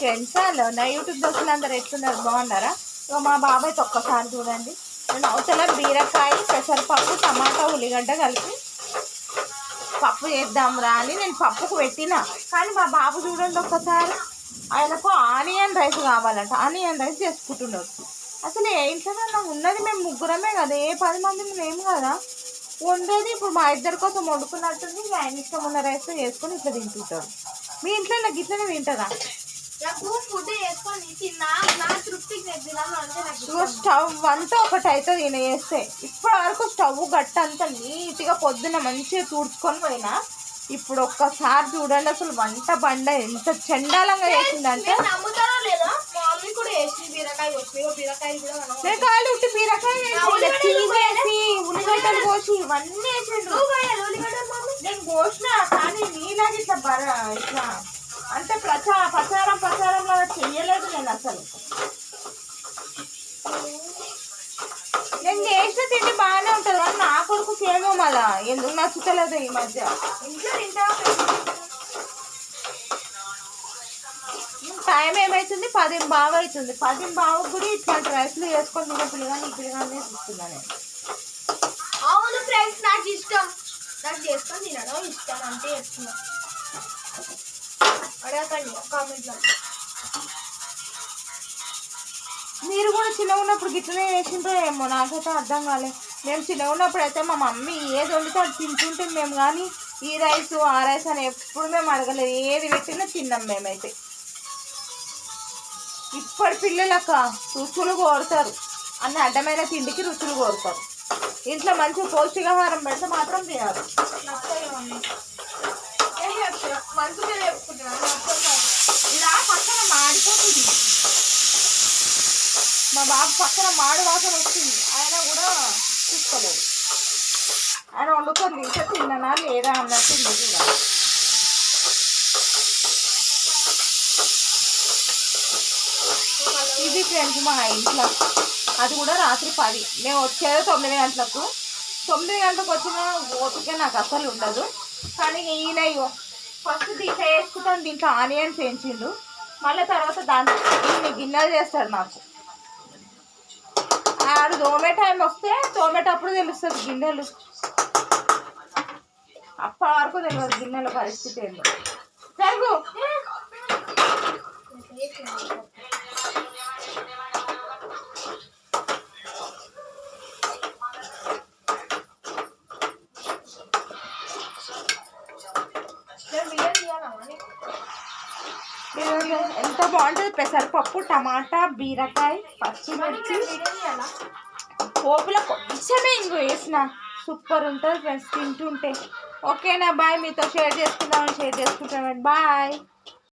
Friends hello నా YouTube దోస్తులు అందరు ఎట్లున్నారు బాగున్నారా? మా బాబాయ్తో ఒక్కసారి చూడండి. నేను అవతల బీరకాయ పెసరపప్పు టమాటా ఉల్లిగడ్డ కలిపి పప్పు చేద్దాం రా అని నేను పప్పుకు పెట్టిన. కానీ మా బాబు చూడండి ఒక్కసారి, ఆయనకు ఆనియన్ రైస్ కావాలంట. ఆనియన్ రైస్ చేసుకుంటున్నారు. అసలు ఏ ఇంట్లో ఉన్నది మేము ముగ్గురమే కదా, ఏ 10 మంది మేము కదా వండేది. ఇప్పుడు మా ఇద్దరి కోసం వండుకున్నట్టుంది. ఆయన ఇష్టం ఉన్న రైస్ చేసుకొని ఇట్లా తింటుంటాడు. మీ ఇంట్లో నాకు ఇట్లనే తింటారా? స్టవ్ అంతా ఒకటి అవుతుంది ఈయన చేస్తే. ఇప్పటి వరకు స్టవ్ గట్ట అంతా నీట్గా పొద్దున్న మంచిగా తుడుచుకొని పోయినా. ఇప్పుడు ఒక్కసారి చూడండి అసలు వంట బండ ఎంత చండాలంగా చేసిందంటే, కాయలు ఉట్టి బీరకాయ వేసి ఉల్లిగడ్డలు కోసి ఇవన్నీ వేసిండు. నేను కోసిన కానీ నీలాగా ఇట్లా అంటే ప్రచారం లాగా చెయ్యలేదు నేను అసలు. నేను చేసిన తిండి బాగానే ఉంటుంది కానీ నా కొడుకు ఏమో మళ్ళా ఎందుకు నచ్చుతలేదు ఈ మధ్య. ఇంట్లో తింటా టైం ఏమవుతుంది 10 బాగా అవుతుంది. 10 బాగా కూడా ఇట్లాంటి రైస్లు వేసుకొని తినే పిల్లగాని ఈ పిల్లగానే చూస్తున్నా నేను. అవును ఫ్రెండ్స్, నాకు ఇష్టం. నాకు చేసుకొని తినడం ఇష్టం అంటే చేస్తున్నా. అడగండి కామెంట్లో. మీరు కూడా చిన్నగా ఉన్నప్పుడు గిట్లనే చేసిండ్రో ఏమో, నాకైతే అర్థం కాలేదు. మేము చిన్నగా ఉన్నప్పుడు అయితే మా మమ్మీ ఏది వండితే అది తింటుంటే మేము, కానీ ఈ రైస్ ఆ రైస్ అని ఎప్పుడు మేము అడగలేదు. ఏది పెట్టినా తిన్నాం మేమైతే. ఇప్పటి పిల్లలక రుచులు కోరుతారు అన్న అడ్డమైన తిండికి రుచులు కోరుతారు. ఇంట్లో మంచి పౌష్టికాహారం పెడితే మాత్రం తినాలి. ఇలా పక్కన మాడిపోతుంది. మా బాబు పక్కన మాడు వాసన వస్తుంది. ఆయన కూడా చూసుకోలేదు. ఆయన వండుకొని తింటే తిన్నానా లేదా అన్నట్టు ఉంది కూడా. ఇది ఫ్రెండ్స్ మా ఇంట్లో. అది కూడా రాత్రి 10. మేము వచ్చేది 9 గంటలకు. 9 గంటలకు వచ్చిన ఓపిక నాకు అసలు ఉండదు. కానీ ఈయన ఫస్ట్ దీంట్లో వేసుకుంటాను. దీంట్లో ఆనియన్స్ వేయించిండు. మళ్ళీ తర్వాత దాంట్లో ఇన్ని గిన్నెలు చేస్తాడు నాకు. ఆడు తోమే టైం వస్తే తోమేటప్పుడు తెలుస్తుంది గిన్నెలు. అప్పటి వరకు తెలియదు గిన్నెల పరిస్థితి ఏందో. జరుగు. ఎంత బాగుంటుంది పెసరపప్పు టమాటా బీరకాయ పచ్చిమిర్చి పోపులో కొంచెమే ఇంకో వేసిన సూపర్ ఉంటుంది ఫ్రెండ్స్ తింటుంటే. ఓకేనా బాయ్, మీతో షేర్ చేసుకుంటామని బాయ్.